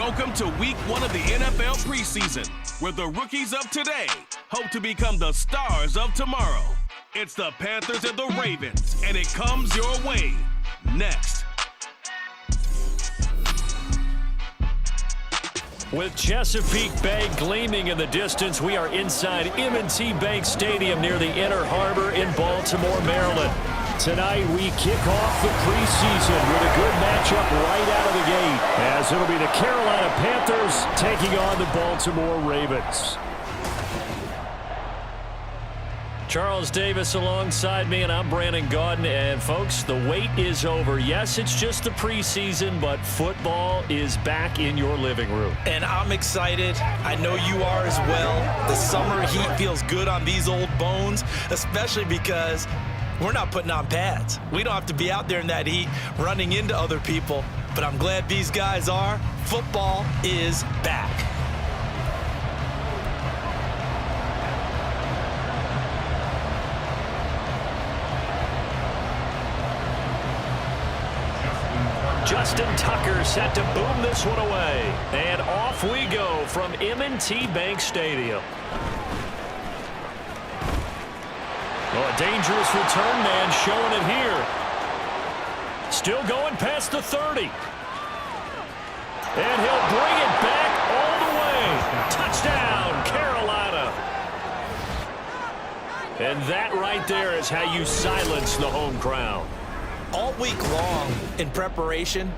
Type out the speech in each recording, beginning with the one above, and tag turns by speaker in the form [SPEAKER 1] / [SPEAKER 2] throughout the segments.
[SPEAKER 1] Welcome to week 1 of the NFL preseason, where the rookies of today hope to become the stars of tomorrow. It's the Panthers and the Ravens, and it comes your way next.
[SPEAKER 2] With Chesapeake Bay gleaming in the distance, we are inside M&T Bank Stadium near the Inner Harbor in Baltimore, Maryland. Tonight, we kick off the preseason with a good matchup right out of the gate, as it'll be the Carolina Panthers taking on the Baltimore Ravens. Charles Davis alongside me, and I'm Brandon Gaudin. And, folks, the wait is over. Yes, it's just the preseason, but football is back in your living room.
[SPEAKER 3] And I'm excited. I know you are as well. The summer heat feels good on these old bones, especially because we're not putting on pads. We don't have to be out there in that heat running into other people. But I'm glad these guys are. Football is back.
[SPEAKER 2] Justin Tucker set to boom this one away. And off we go from M&T Bank Stadium. Oh, a dangerous return man showing it here. Still going past the 30. And he'll bring it back all the way. Touchdown, Carolina. And that right there is how you silence the home crowd.
[SPEAKER 3] All week long in preparation,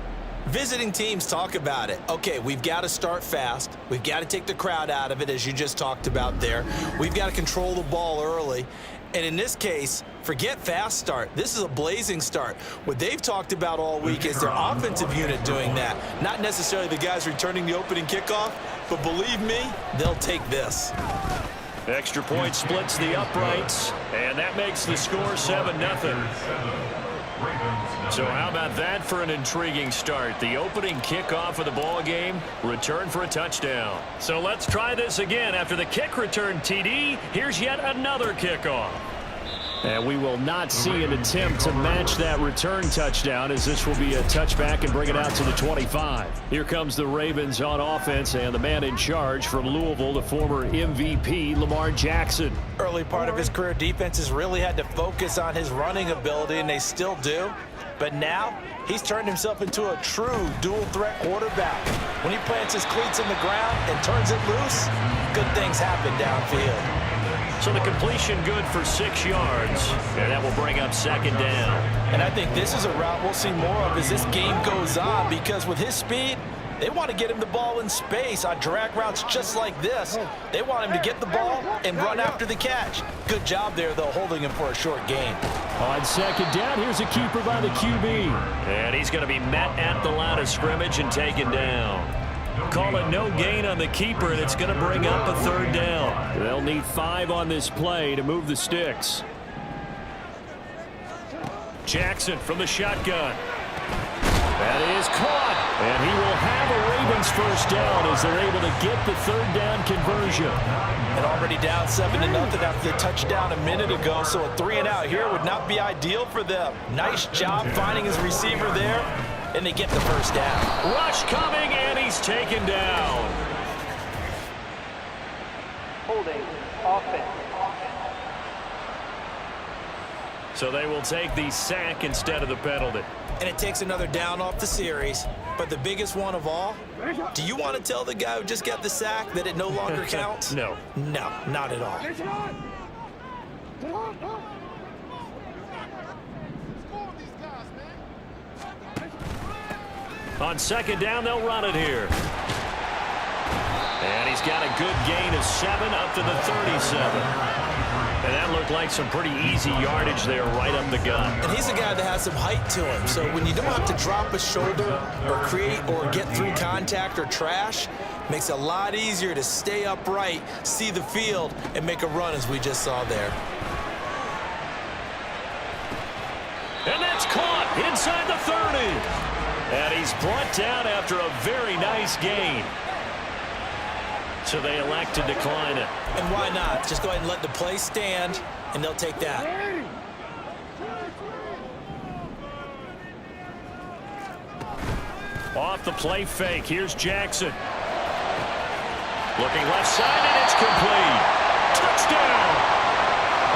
[SPEAKER 3] visiting teams talk about it. Okay, we've got to start fast. We've got to take the crowd out of it, as you just talked about there. We've got to control the ball early. And in this case, forget fast start. This is a blazing start. What they've talked about all week is their offensive unit doing that. Not necessarily the guys returning the opening kickoff, but believe me, they'll take this.
[SPEAKER 2] Extra point splits the uprights, and that makes the score 7-0. So how about that for an intriguing start? The opening kickoff of the ball game, return for a touchdown. So let's try this again. After the kick return TD, here's yet another kickoff. And we will not see an attempt to match that return touchdown, as this will be a touchback and bring it out to the 25. Here comes the Ravens on offense, and the man in charge from Louisville, the former MVP, Lamar Jackson.
[SPEAKER 3] Early part of his career, defenses really had to focus on his running ability, and they still do. But now, he's turned himself into a true dual-threat quarterback. When he plants his cleats in the ground and turns it loose, good things happen downfield.
[SPEAKER 2] So the completion good for 6 yards, and that will bring up second down.
[SPEAKER 3] And I think this is a route we'll see more of as this game goes on, because with his speed, they want to get him the ball in space on drag routes just like this. They want him to get the ball and run after the catch. Good job there, though, holding him for a short gain.
[SPEAKER 2] On second down, here's a keeper by the QB. And he's going to be met at the line of scrimmage and taken down. Call it no gain on the keeper, and it's going to bring up a third down. They'll need 5 on this play to move the sticks. Jackson from the shotgun. That is caught, and he will have a Ravens first down as they're able to get the third down conversion.
[SPEAKER 3] And already down 7-0 after the touchdown a minute ago, so a 3-and-out here would not be ideal for them. Nice job finding his receiver there, and they get the first down.
[SPEAKER 2] Rush coming, and he's taken down.
[SPEAKER 4] Holding offense.
[SPEAKER 2] So they will take the sack instead of the penalty.
[SPEAKER 3] And it takes another down off the series. But the biggest one of all, do you want to tell the guy who just got the sack that it no longer counts?
[SPEAKER 2] No.
[SPEAKER 3] No, not at all.
[SPEAKER 2] On second down, they'll run it here. And he's got a good gain of 7 up to the 37. And that looked like some pretty easy yardage there right up the gut.
[SPEAKER 3] And he's a guy that has some height to him. So when you don't have to drop a shoulder or create or get through contact or trash, makes it a lot easier to stay upright, see the field, and make a run as we just saw there.
[SPEAKER 2] And that's caught inside the 30. And he's brought down after a very nice gain. So they elect to decline it.
[SPEAKER 3] And why not? Just go ahead and let the play stand, and they'll take that.
[SPEAKER 2] Off the play fake, here's Jackson. Looking left side, and it's complete. Touchdown!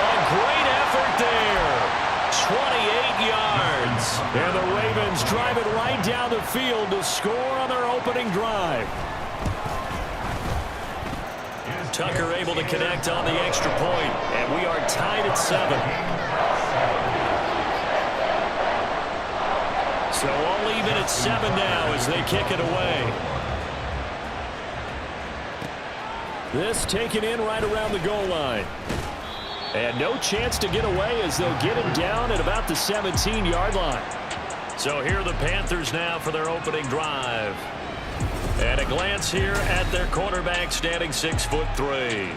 [SPEAKER 2] A great effort there. 28 yards. And the Ravens drive it right down the field to score on their opening drive. Tucker able to connect on the extra point, and we are tied at 7. So all even at 7 now as they kick it away. This taken in right around the goal line. And no chance to get away as they'll get him down at about the 17-yard line. So here are the Panthers now for their opening drive. And a glance here at their quarterback standing 6'3".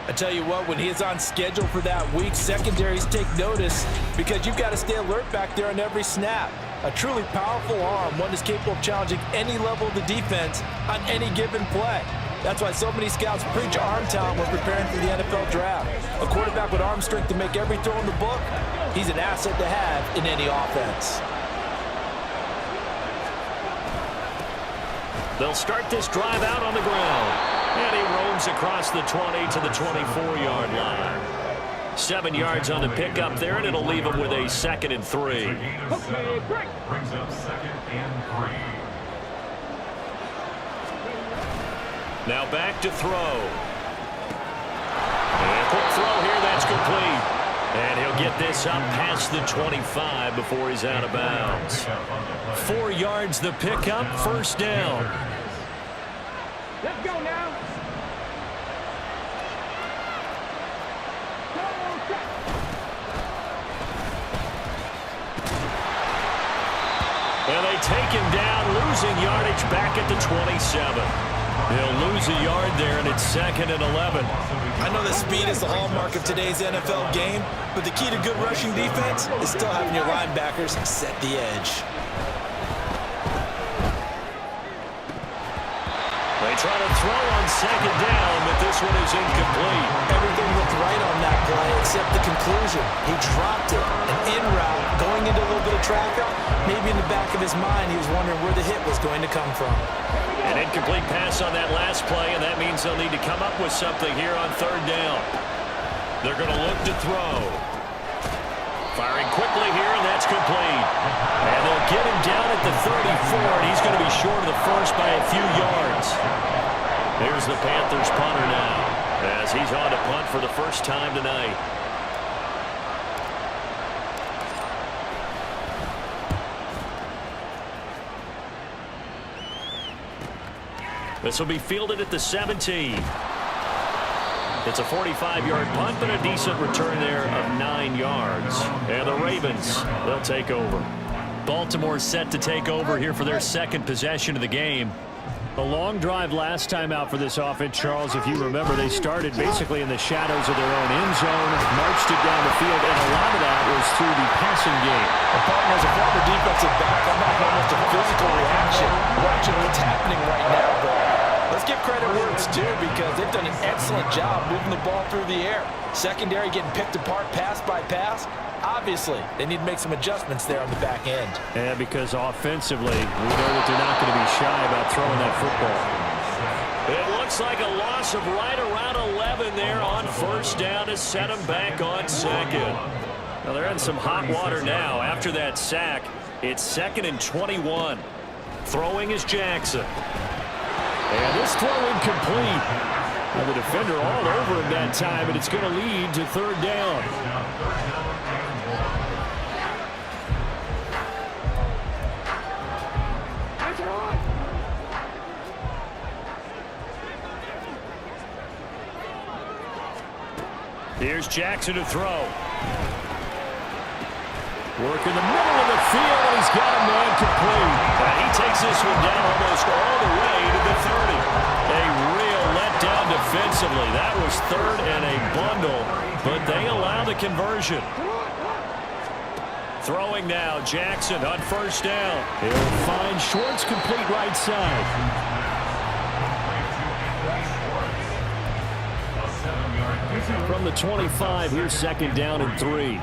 [SPEAKER 3] I tell you what, when he is on schedule for that week, secondaries take notice because you've got to stay alert back there on every snap. A truly powerful arm, one is capable of challenging any level of the defense on any given play. That's why so many scouts preach arm talent when preparing for the NFL draft. A quarterback with arm strength to make every throw in the book, he's an asset to have in any offense.
[SPEAKER 2] They'll start this drive out on the ground. And he roams across the 20 to the 24-yard line. 7 yards on the pickup there, and it'll leave him with a 2nd and 3.
[SPEAKER 5] Brings up 2nd and 3.
[SPEAKER 2] Now back to throw. And quick throw here, that's complete. And he'll get this up past the 25 before he's out of bounds. 4 yards the pickup, first down.
[SPEAKER 4] Let's go now.
[SPEAKER 2] And they take him down, losing yardage back at the 27. He'll lose a yard there, and it's 2nd and 11.
[SPEAKER 3] I know that speed is the hallmark of today's NFL game, but the key to good rushing defense is still having your linebackers set the edge.
[SPEAKER 2] They try to throw on 2nd down, but this one is incomplete.
[SPEAKER 3] Everything looked right on that play except the conclusion. He dropped it, an in route, going into a little bit of traffic. Maybe in the back of his mind, he was wondering where the hit was going to come from.
[SPEAKER 2] An incomplete pass on that last play, and that means they'll need to come up with something here on 3rd down. They're going to look to throw. Firing quickly here, and that's complete. And they'll get him down at the 34, and he's going to be short of the first by a few yards. Here's the Panthers punter now, as he's on to punt for the first time tonight. This will be fielded at the 17. It's a 45-yard punt, but a decent return there of 9 yards. And the Ravens, they'll take over. Baltimore set to take over here for their 2nd possession of the game. A long drive last time out for this offense, Charles. If you remember, they started basically in the shadows of their own end zone, marched it down the field, and a lot of that was through the passing game.
[SPEAKER 3] As a former defensive back, I'm having almost a physical reaction watching what's happening right now. But let's give credit where it's due because they've done an excellent job moving the ball through the air. Secondary getting picked apart pass by pass. Obviously, they need to make some adjustments there on the back end.
[SPEAKER 2] And because offensively, we know that they're not going to be shy about throwing that football. It looks like a loss of right around 11 there on 1st down to set them back on 2nd. Now they're in some hot water now. After that sack, it's 2nd and 21. Throwing is Jackson. And this throw incomplete. And the defender all over him that time, and it's going to lead to 3rd down. Here's Jackson to throw. Work in the middle of the field, and he's got a man complete. And he takes this one down almost all the way to the 30. A real letdown defensively. That was 3rd and a bundle, but they allow the conversion. Throwing now, Jackson on 1st down. He'll find Schwartz complete right side. From the 25, here's 2nd down and 3.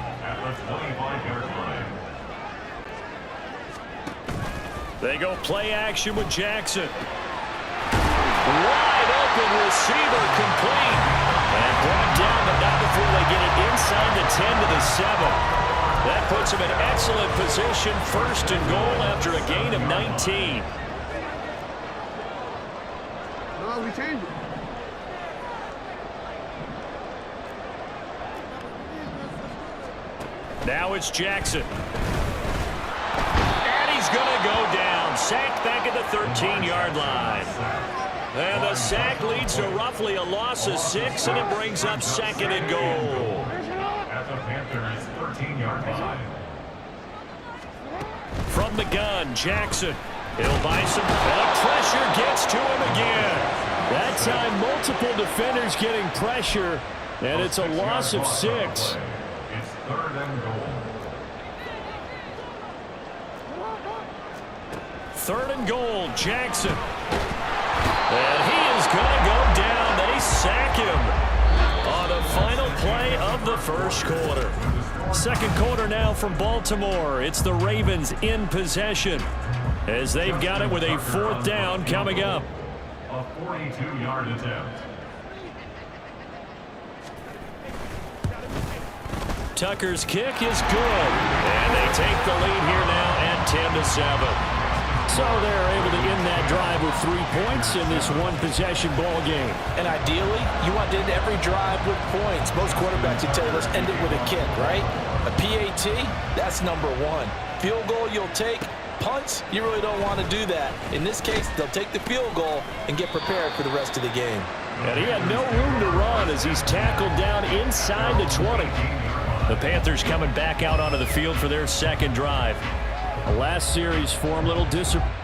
[SPEAKER 2] They go play action with Jackson. Wide open receiver complete. And brought down, but not before they get it inside the 10 to the 7. That puts them in excellent position, 1st and goal after a gain of 19.
[SPEAKER 4] No, we changed it.
[SPEAKER 2] Now it's Jackson. And he's going to go down. Sacked back at the 13-yard line. And the sack leads to roughly a loss of 6, and it brings up 2nd and goal.
[SPEAKER 5] At the Panthers' 13-yard line.
[SPEAKER 2] From the gun, Jackson. He'll buy some. And the pressure gets to him again. That time, multiple defenders getting pressure, and it's a loss of 6.
[SPEAKER 5] It's 3rd and goal.
[SPEAKER 2] 3rd and goal, Jackson. And he is going to go down. They sack him on the final play of the 1st quarter. 2nd quarter now from Baltimore. It's the Ravens in possession as they've got it with a 4th down coming up.
[SPEAKER 5] A 42-yard attempt.
[SPEAKER 2] Tucker's kick is good. And they take the lead here now at 10 to 7. So they're able to end that drive with 3 points in this one-possession ball game.
[SPEAKER 3] And ideally, you want to end every drive with points. Most quarterbacks would tell you, let's end it with a kick, right? A PAT, that's number 1. Field goal you'll take. Punts, you really don't want to do that. In this case, they'll take the field goal and get prepared for the rest of the game.
[SPEAKER 2] And he had no room to run as he's tackled down inside the 20. The Panthers coming back out onto the field for their 2nd drive. The last series for him, little disappointing.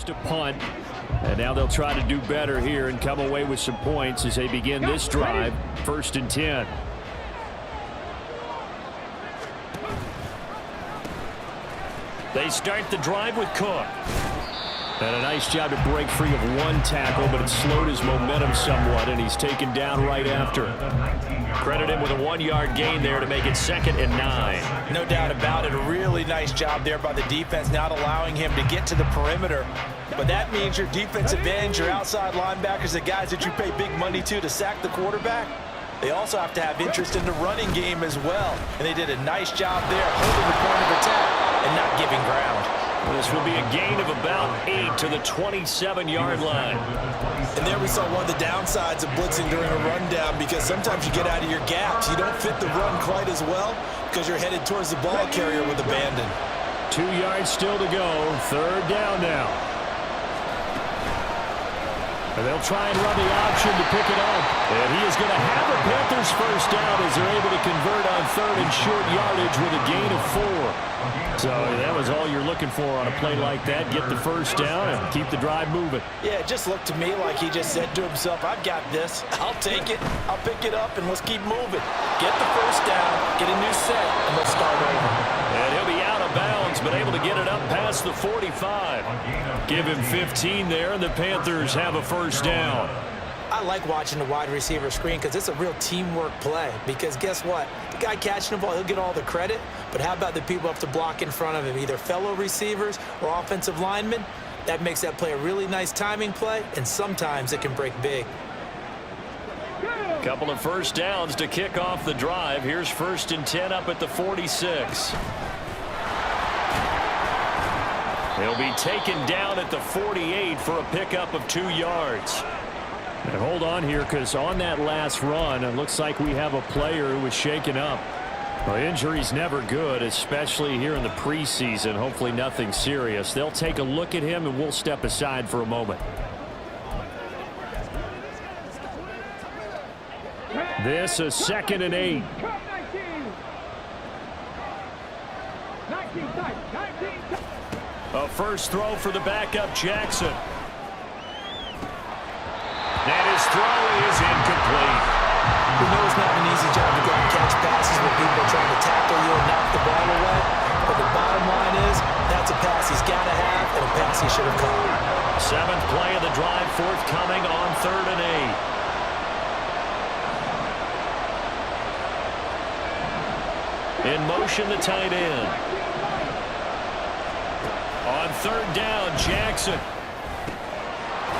[SPEAKER 2] To punt, and now they'll try to do better here and come away with some points as they begin this drive. 1st and 10. They start the drive with Cook. And a nice job to break free of one tackle, but it slowed his momentum somewhat, and he's taken down right after. Credit him with a 1-yard gain there to make it 2nd and 9.
[SPEAKER 3] No doubt about it. A really nice job there by the defense, not allowing him to get to the perimeter. But that means your defensive ends, your outside linebackers, the guys that you pay big money to sack the quarterback, they also have to have interest in the running game as well. And they did a nice job there, holding the point of attack and not giving ground.
[SPEAKER 2] This will be a gain of about 8 to the 27-yard line.
[SPEAKER 3] And there we saw one of the downsides of blitzing during a rundown, because sometimes you get out of your gaps. You don't fit the run quite as well because you're headed towards the ball carrier with abandon.
[SPEAKER 2] 2 yards still to go. 3rd down now. And they'll try and run the option to pick it up. And he is going to have the Panthers first down as they're able to convert on 3rd and short yardage with a gain of 4. So that was all you're looking for on a play like that. Get the first down and keep the drive moving.
[SPEAKER 3] Yeah, it just looked to me like he just said to himself, I've got this. I'll take it. I'll pick it up, and let's keep moving. Get the first down, get a new set, and let's start over.
[SPEAKER 2] And he'll be out of bounds, but able to get it up past the 45. Give him 15 there, and the Panthers have a first down.
[SPEAKER 3] I like watching the wide receiver screen because it's a real teamwork play. Because guess what? The guy catching the ball, he'll get all the credit. But how about the people up to block in front of him, either fellow receivers or offensive linemen? That makes that play a really nice timing play, and sometimes it can break big.
[SPEAKER 2] Couple of first downs to kick off the drive. Here's 1st and 10 up at the 46. He'll be taken down at the 48 for a pickup of 2 yards. And hold on here, because on that last run, it looks like we have a player who was shaken up. Well, injury's never good, especially here in the preseason. Hopefully nothing serious. They'll take a look at him, and we'll step aside for a moment. This is 2nd and 8. A first throw for the backup, Jackson. And his throw is incomplete.
[SPEAKER 3] We know it's not an easy job to go and catch passes when people are trying to tackle you and knock the ball away. But the bottom line is, that's a pass he's got to have and a pass he should have caught.
[SPEAKER 2] 7th play of the drive, forthcoming on 3rd and 8. In motion, the tight end. On 3rd down, Jackson.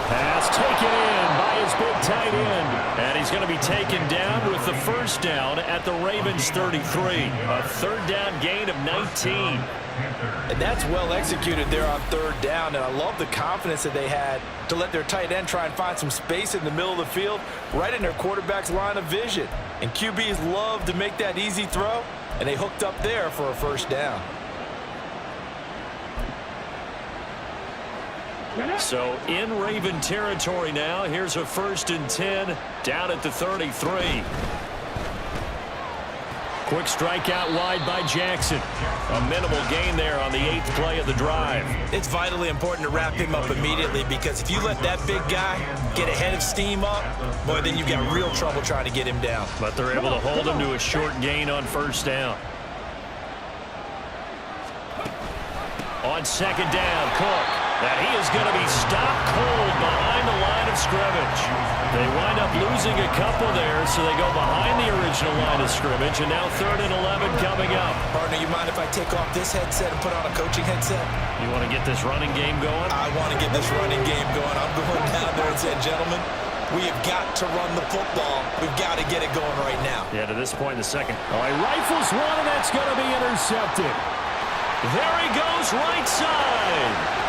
[SPEAKER 2] Pass taken in by his big tight end. And he's going to be taken down with the first down at the Ravens 33. A 3rd down gain of 19.
[SPEAKER 3] And that's well executed there on 3rd down. And I love the confidence that they had to let their tight end try and find some space in the middle of the field, right in their quarterback's line of vision. And QBs love to make that easy throw, and they hooked up there for a first down.
[SPEAKER 2] So in Raven territory now. Here's a 1st and 10 down at the 33. Quick strikeout wide by Jackson. A minimal gain there on the 8th play of the drive.
[SPEAKER 3] It's vitally important to wrap him up immediately, because if you let that big guy get ahead of steam up, boy, then you've got real trouble trying to get him down.
[SPEAKER 2] But they're able to hold him to a short gain on 1st down. On 2nd down, Cook. That he is going to be stopped cold behind the line of scrimmage. They wind up losing a couple there, so they go behind the original line of scrimmage, and now 3rd and 11 coming up.
[SPEAKER 3] Partner, you mind if I take off this headset and put on a coaching headset?
[SPEAKER 2] You want to get this running game going?
[SPEAKER 3] I want to get this running game going. I'm going down there and saying, gentlemen, we have got to run the football. We've got to get it going right now.
[SPEAKER 2] Yeah, to this point in the second. Oh, he rifles one, and that's going to be intercepted. There he goes, right side.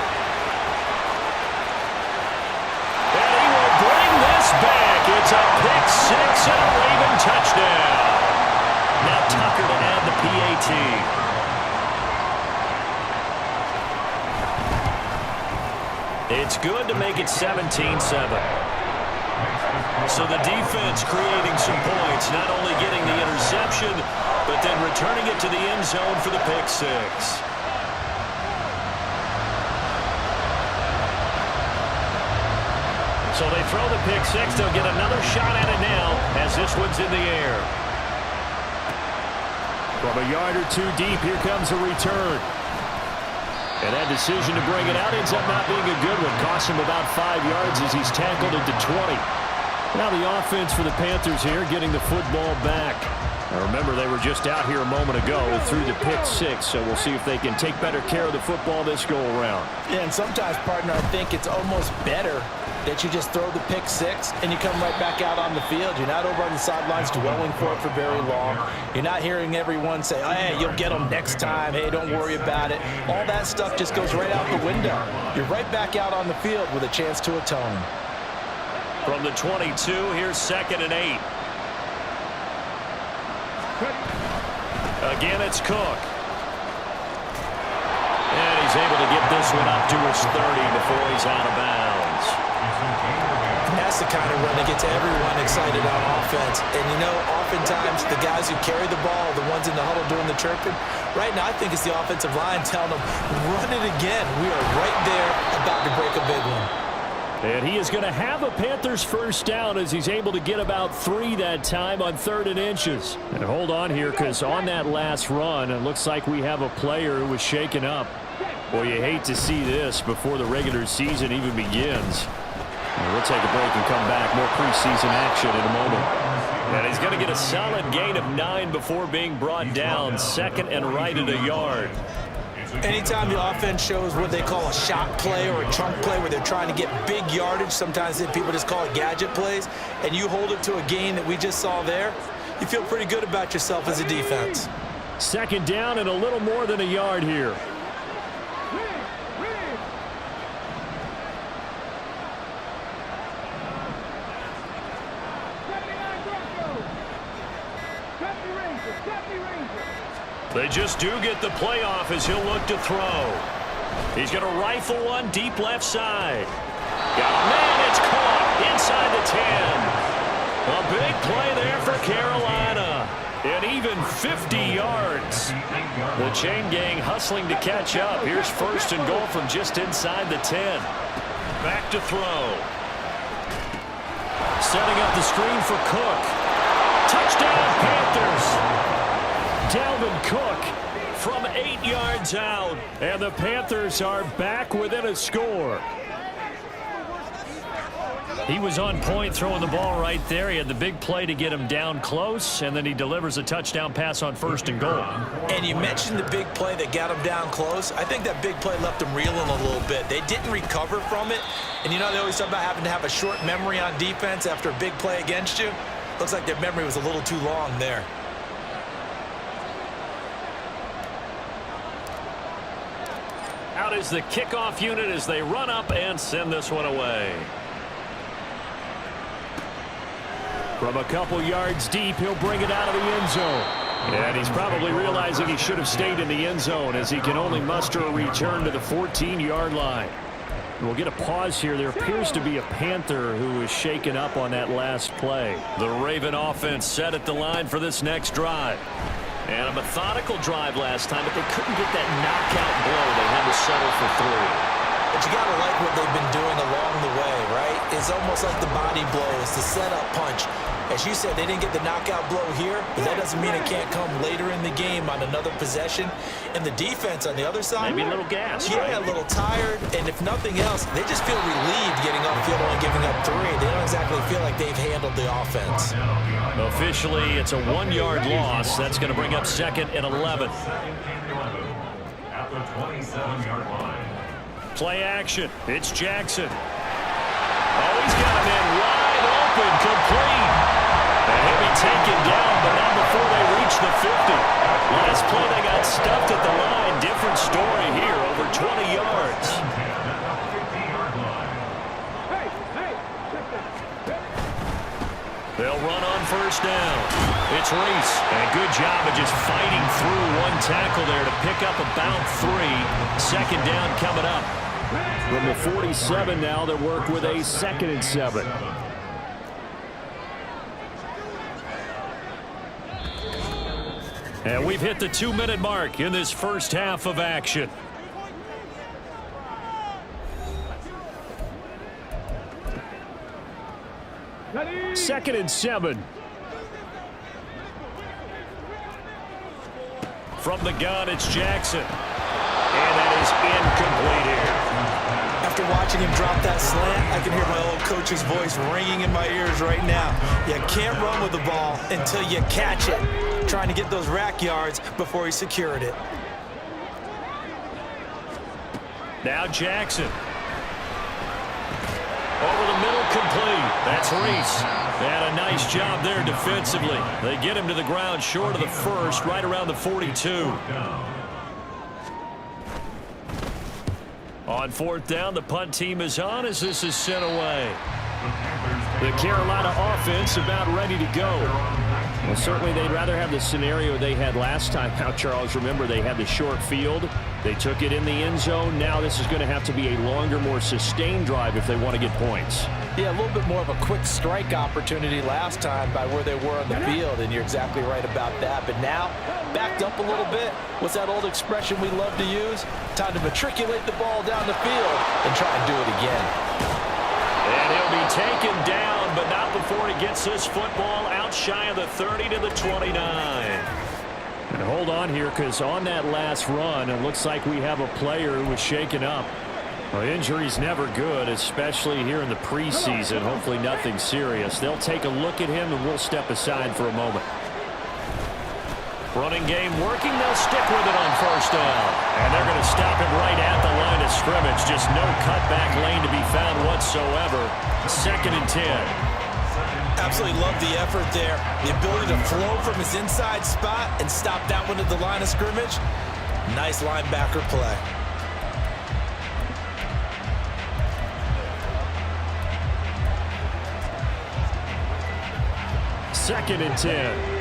[SPEAKER 2] Back. It's a pick 6 and a Raven touchdown. Now Tucker to add the PAT. It's good to make it 17-7. So the defense creating some points, not only getting the interception, but then returning it to the end zone for the pick 6. So they throw the pick six. They'll get another shot at it now as this one's in the air. From a yard or two deep, here comes a return. And that decision to bring it out ends up not being a good one. Costs him about 5 yards as he's tackled into 20. Now the offense for the Panthers here getting the football back. Now remember, they were just out here a moment ago and threw the pick six, so we'll see if they can take better care of the football this go-around.
[SPEAKER 3] Yeah, and sometimes, partner, I think it's almost better that you just throw the pick six and you come right back out on the field. You're not over on the sidelines dwelling for it for very long. You're not hearing everyone say, oh, hey, you'll get them next time. Hey, don't worry about it. All that stuff just goes right out the window. You're right back out on the field with a chance to atone.
[SPEAKER 2] From the 22, here's 2nd and 8. Again, it's Cook. And he's able to get this one up to his 30 before he's out of bounds.
[SPEAKER 3] That's the kind of run that gets everyone excited on offense. And, you know, oftentimes the guys who carry the ball are the ones in the huddle doing the chirping. Right now, I think it's the offensive line telling them, run it again. We are right there about to break a big one.
[SPEAKER 2] And he is going to have a Panthers first down as he's able to get about 3 that time on 3rd and inches. And hold on here, because on that last run, it looks like we have a player who was shaken up. Boy, you hate to see this before the regular season even begins. And we'll take a break and come back. More preseason action in a moment. And he's going to get a solid gain of 9 before being brought down. 2nd and right at a yard.
[SPEAKER 3] Anytime the offense shows what they call a shot play or a chunk play where they're trying to get big yardage, sometimes people just call it gadget plays, and you hold it to a gain that we just saw there, you feel pretty good about yourself as a defense.
[SPEAKER 2] 2nd down and a little more than a yard here. They just do get the playoff as he'll look to throw. He's going to rifle one deep left side. Got a man, it's caught inside the 10. A big play there for Carolina. And even 50 yards. The chain gang hustling to catch up. Here's 1st and goal from just inside the 10. Back to throw. Setting up the screen for Cook. Touchdown, Panthers. Dalvin Cook from 8 yards out, and the Panthers are back within a score. He was on point throwing the ball right there. He had the big play to get him down close, and then he delivers a touchdown pass on 1st and goal.
[SPEAKER 3] And you mentioned the big play that got him down close. I think that big play left him reeling a little bit. They didn't recover from it, and you know they always talk about having to have a short memory on defense after a big play against you. Looks like their memory was a little too long there.
[SPEAKER 2] Out is the kickoff unit as they run up and send this one away. From a couple yards deep, he'll bring it out of the end zone. And he's probably realizing he should have stayed in the end zone as he can only muster a return to the 14-yard line. We'll get a pause here. There appears to be a Panther who was shaken up on that last play. The Raven offense set at the line for this next drive. And a methodical drive last time, but they couldn't get that knockout blow. They had to settle for 3.
[SPEAKER 3] But you got to like what they've been doing along the way, right? It's almost like the body blows, the setup punch. As you said, they didn't get the knockout blow here, but that doesn't mean it can't come later in the game on another possession. And the defense on the other side,
[SPEAKER 2] maybe a little gas,
[SPEAKER 3] yeah,
[SPEAKER 2] right?
[SPEAKER 3] A little tired. And if nothing else, they just feel relieved getting off field and giving up 3. They don't exactly feel like they've handled the offense.
[SPEAKER 2] Officially, it's a 1-yard loss. That's going to bring up 2nd and 11.
[SPEAKER 5] At the 27-yard line.
[SPEAKER 2] Play action. It's Jackson. Oh, he's got a man wide open, complete. And he'll be taken down, but not before they reach the 50. Last play, they got stuffed at the line. Different story here, over 20 yards. They'll run on 1st down. It's Reese. And a good job of just fighting through one tackle there to pick up about 3. 2nd down coming up. From the 47 now, they work with a 2nd and 7. And we've hit the 2-minute mark in this first half of action. 2nd and 7. From the gun, it's Jackson. And that is incomplete here.
[SPEAKER 3] After watching him drop that slant, I can hear my old coach's voice ringing in my ears right now. You can't run with the ball until you catch it. Trying to get those rack yards before he secured it.
[SPEAKER 2] Now Jackson. Over the middle, complete. That's Reese. And a nice job there defensively. They get him to the ground short of the first, right around the 42. On 4th down, the punt team is on as this is sent away. The Carolina offense about ready to go. Well, certainly they'd rather have the scenario they had last time. Now, Charles, remember they had the short field. They took it in the end zone. Now this is going to have to be a longer, more sustained drive if they want to get points.
[SPEAKER 3] Yeah, a little bit more of a quick strike opportunity last time by where they were on the field, and you're exactly right about that. But now, backed up a little bit. What's that old expression we love to use? Time to matriculate the ball down the field and try and do it again.
[SPEAKER 2] And he'll be taken down, but not before he gets this football out shy of the 30 to the 29. And hold on here, because on that last run, it looks like we have a player who was shaken up. Well, injury's never good, especially here in the preseason. Hopefully nothing serious. They'll take a look at him, and we'll step aside for a moment. Running game working. They'll stick with it on 1st down. And they're going to stop him right at the line of scrimmage. Just no cutback lane to be found whatsoever. 2nd and 10.
[SPEAKER 3] Absolutely love the effort there. The ability to flow from his inside spot and stop that one at the line of scrimmage. Nice linebacker play.
[SPEAKER 2] Second and 10.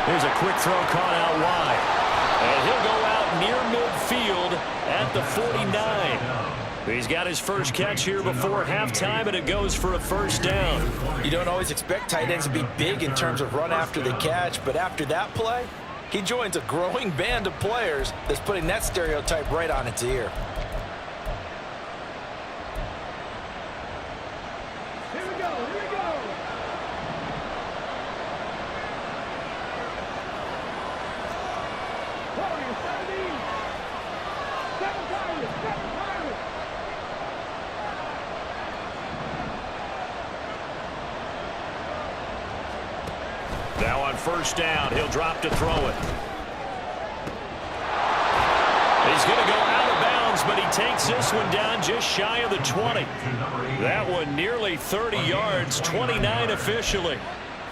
[SPEAKER 2] Here's a quick throw caught out wide. And he'll go out near midfield at the 49. He's got his first catch here before halftime, and it goes for a 1st down.
[SPEAKER 3] You don't always expect tight ends to be big in terms of run after the catch, but after that play, he joins a growing band of players that's putting that stereotype right on its ear.
[SPEAKER 2] Now on 1st down, he'll drop to throw it. He's going to go out of bounds, but he takes this one down just shy of the 20. That one nearly 30 yards, 29 officially.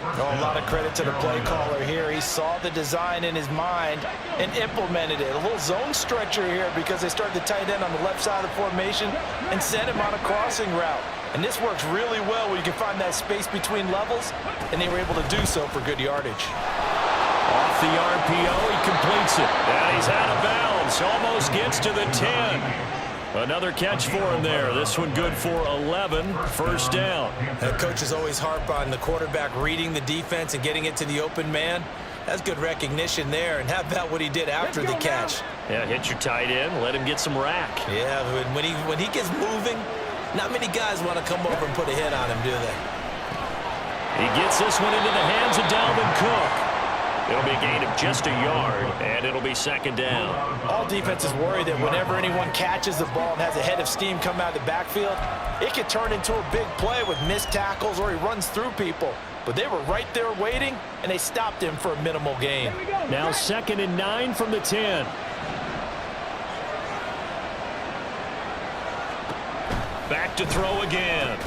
[SPEAKER 3] Oh, a lot of credit to the play caller here. He saw the design in his mind and implemented it. A little zone stretcher here because they started the tight end on the left side of the formation and sent him on a crossing route. And this works really well where you can find that space between levels, and they were able to do so for good yardage.
[SPEAKER 2] Off the RPO, he completes it. And he's out of bounds, almost gets to the 10. Another catch for him there. This one good for 11, 1st down.
[SPEAKER 3] And coaches always harp on the quarterback reading the defense and getting it to the open man. That's good recognition there. And how about what he did after the catch?
[SPEAKER 2] Yeah, hit your tight end, let him get some rack.
[SPEAKER 3] Yeah, when he gets moving, not many guys want to come over and put a hit on him, do they?
[SPEAKER 2] He gets this one into the hands of Dalvin Cook. It'll be a gain of just a yard, and it'll be 2nd down.
[SPEAKER 3] All defenses worry that whenever anyone catches the ball and has a head of steam come out of the backfield, it could turn into a big play with missed tackles or he runs through people. But they were right there waiting, and they stopped him for a minimal gain.
[SPEAKER 2] Now 2nd and 9 from the 10. Back to throw again.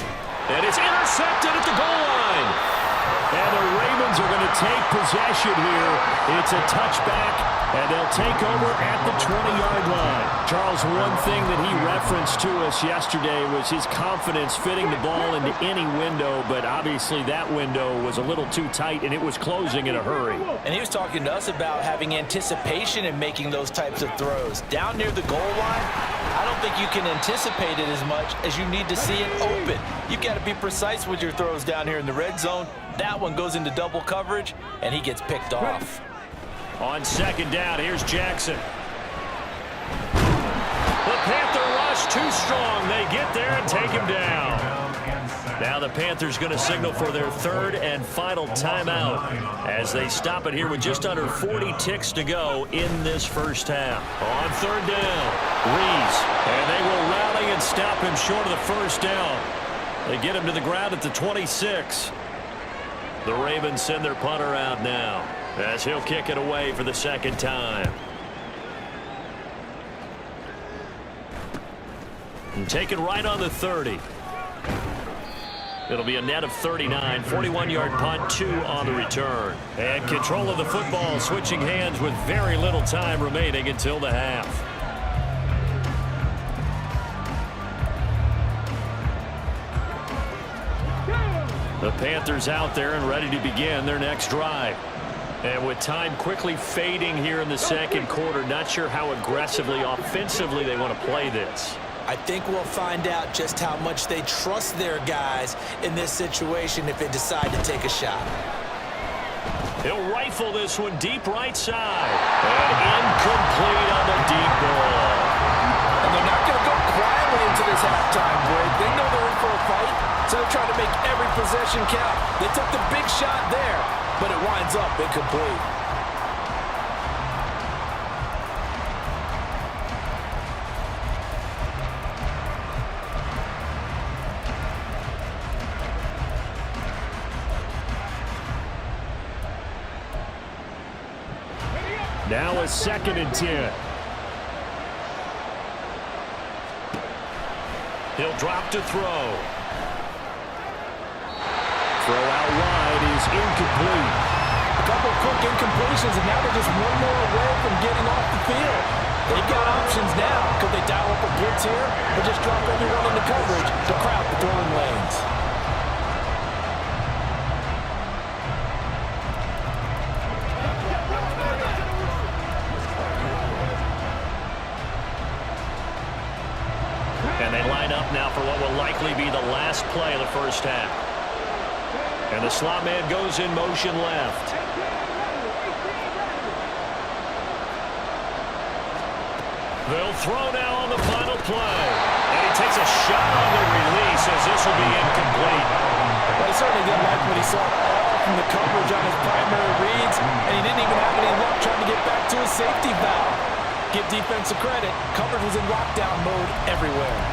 [SPEAKER 2] And it's intercepted at the goal line. And the Ravens are going to take possession here. It's a touchback, and they'll take over at the 20-yard line. Charles, one thing that he referenced to us yesterday was his confidence fitting the ball into any window, but obviously that window was a little too tight, and it was closing in a hurry.
[SPEAKER 3] And he was talking to us about having anticipation in making those types of throws. Down near the goal line, I don't think you can anticipate it as much as you need to see it open. You've got to be precise with your throws down here in the red zone. That one goes into double coverage, and he gets picked off.
[SPEAKER 2] On 2nd down, here's Jackson. The Panther rush too strong. They get there and take him down. Now the Panthers going to signal for their third and final timeout as they stop it here with just under 40 ticks to go in this first half. On third down, Rees, and they will rally and stop him short of the first down. They get him to the ground at the 26. The Ravens send their punter out now as he'll kick it away for the second time. And take it right on the 30. It'll be a net of 39, 41-yard punt, 2 on the return. And control of the football, switching hands with very little time remaining until the half. The Panthers out there and ready to begin their next drive. And with time quickly fading here in the second quarter, not sure how aggressively, offensively they want to play this.
[SPEAKER 3] I think we'll find out just how much they trust their guys in this situation if they decide to take a shot.
[SPEAKER 2] He'll rifle this one deep right side. And incomplete on the deep ball.
[SPEAKER 6] And they're not going to go quietly into this halftime break. They know they're in for a fight, so they're trying to make every possession count. They took the big shot there, but it winds up incomplete.
[SPEAKER 2] Now a 2nd and 10. He'll drop to throw. Throw out wide is incomplete.
[SPEAKER 6] A couple quick incompletions, and now they're just one more away from getting off the field. They've got options now. Could they dial up a blitz here or just drop everyone into coverage to crowd the throwing lanes?
[SPEAKER 2] And they line up now for what will likely be the last play of the first half. And the slot man goes in motion left. They'll throw now on the final play. And he takes a shot on the release as this will be incomplete.
[SPEAKER 6] Well, he certainly didn't like what he saw all from the coverage on his primary reads, and he didn't even have any luck trying to get back to his safety valve. Give defensive credit. Coverage was in lockdown mode everywhere.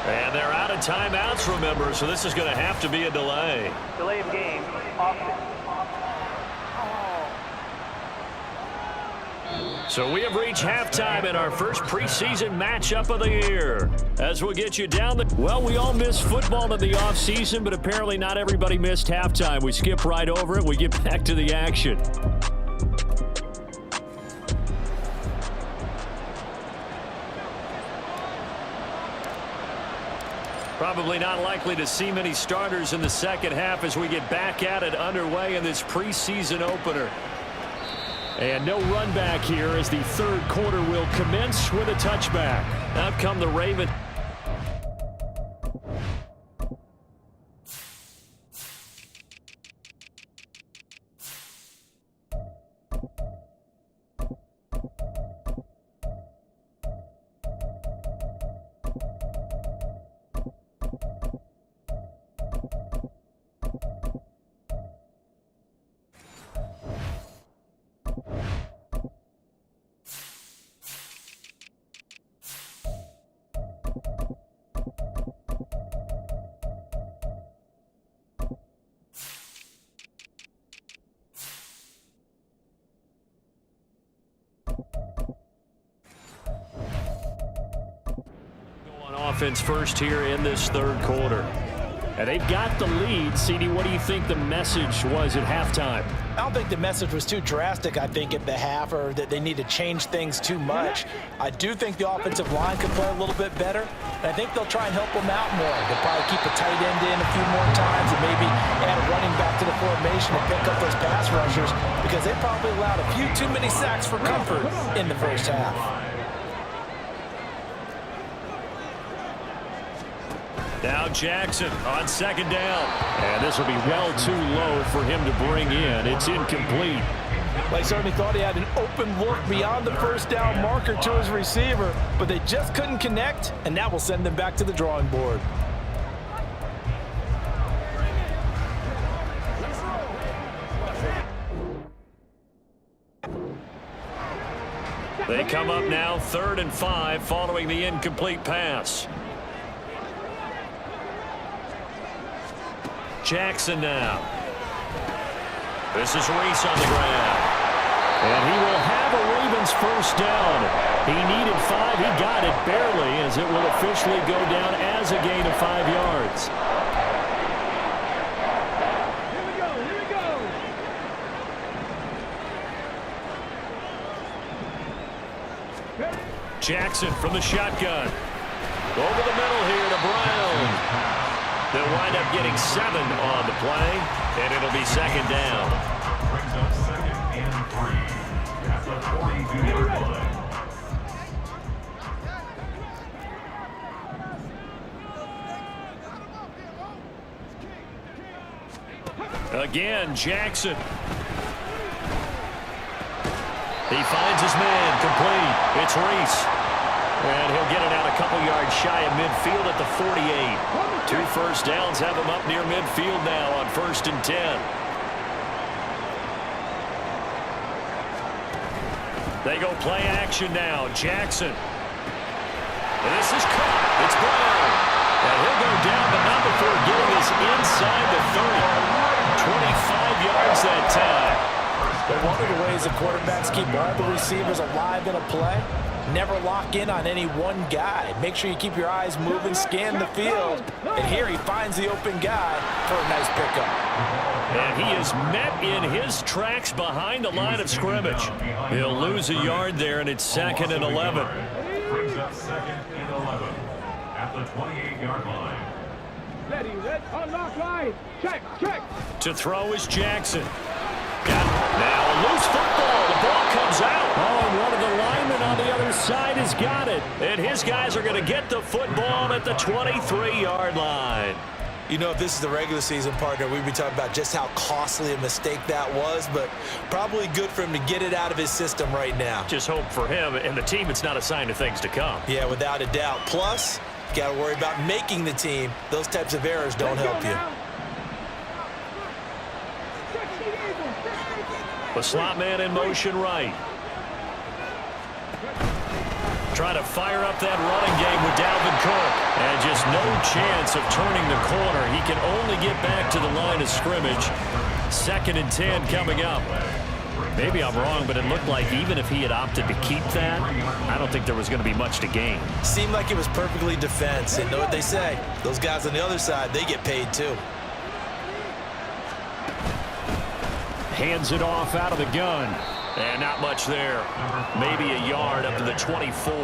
[SPEAKER 2] And they're out of timeouts, remember, so this is going to have to be a delay.
[SPEAKER 7] Delay of game. Offset.
[SPEAKER 2] So we have reached halftime in our first preseason matchup of the year. As we'll get you down the... Well, we all miss football in the offseason, but apparently not everybody missed halftime. We skip right over it. We get back to the action. Probably not likely to see many starters in the second half as we get back at it underway in this preseason opener. And no run back here as the third quarter will commence with a touchback. Out come the Ravens. Offense first here in this third quarter. And they've got the lead. CD, what do you think the message was at halftime?
[SPEAKER 3] I don't think the message was too drastic, I think, at the half, or that they need to change things too much. I do think the offensive line could play a little bit better, and I think they'll try and help them out more. They'll probably keep a tight end in a few more times and maybe add a running back to the formation to pick up those pass rushers, because they probably allowed a few too many sacks for comfort in the first half.
[SPEAKER 2] Now Jackson on second down. And this will be well too low for him to bring in. It's incomplete.
[SPEAKER 6] They certainly thought he had an open look beyond the first down marker to his receiver, but they just couldn't connect, and that will send them back to the drawing board.
[SPEAKER 2] They come up now 3rd and 5 following the incomplete pass. Jackson now. This is Reese on the ground. And he will have a Ravens first down. He needed 5. He got it barely, as it will officially go down as a gain of 5 yards.
[SPEAKER 4] Here we go, here we go.
[SPEAKER 2] Jackson from the shotgun. Over the middle here to Brown. They'll wind up getting 7 on the play, and it'll be second down.
[SPEAKER 5] Brings up 2nd and 3 at the 42-yard line.
[SPEAKER 2] Again, Jackson. He finds his man, complete. It's Reese. And he'll get it out a couple yards shy of midfield at the 48. 2 first downs have him up near midfield now on 1st and 10. They go play action now. Jackson. And this is caught. It's Brown. And he'll go down, but not before getting us inside the 30. 25 yards that time.
[SPEAKER 3] But one of the ways the quarterbacks keep all the receivers alive in a play, never lock in on any one guy. Make sure you keep your eyes moving, scan the field. And here he finds the open guy for a nice pickup.
[SPEAKER 2] And he is met in his tracks behind the line of scrimmage. He'll lose a yard there, and it's 2nd and 11.
[SPEAKER 5] Brings up 2nd and 11 at the 28-yard line.
[SPEAKER 4] Ready, unlock line. Check, check.
[SPEAKER 2] To throw is Jackson. Got it. Now a loose football. The ball comes out. Oh, and one of the linemen on the other side has got it. And his guys are going to get the football at the 23-yard line.
[SPEAKER 3] You know, if this is the regular season, partner, we'd be talking about just how costly a mistake that was, but probably good for him to get it out of his system right now.
[SPEAKER 2] Just hope for him and the team it's not a sign of things to come.
[SPEAKER 3] Yeah, without a doubt. Plus, you got to worry about making the team. Those types of errors don't help you.
[SPEAKER 2] The slot man in motion right. Trying to fire up that running game with Dalvin Cook. And just no chance of turning the corner. He can only get back to the line of scrimmage. 2nd and 10 coming up. Maybe I'm wrong, but it looked like even if he had opted to keep that, I don't think there was going to be much to gain.
[SPEAKER 3] Seemed like it was perfectly defense. And know what they say? Those guys on the other side, they get paid too.
[SPEAKER 2] Hands it off out of the gun. And not much there. Maybe a yard up to the 24.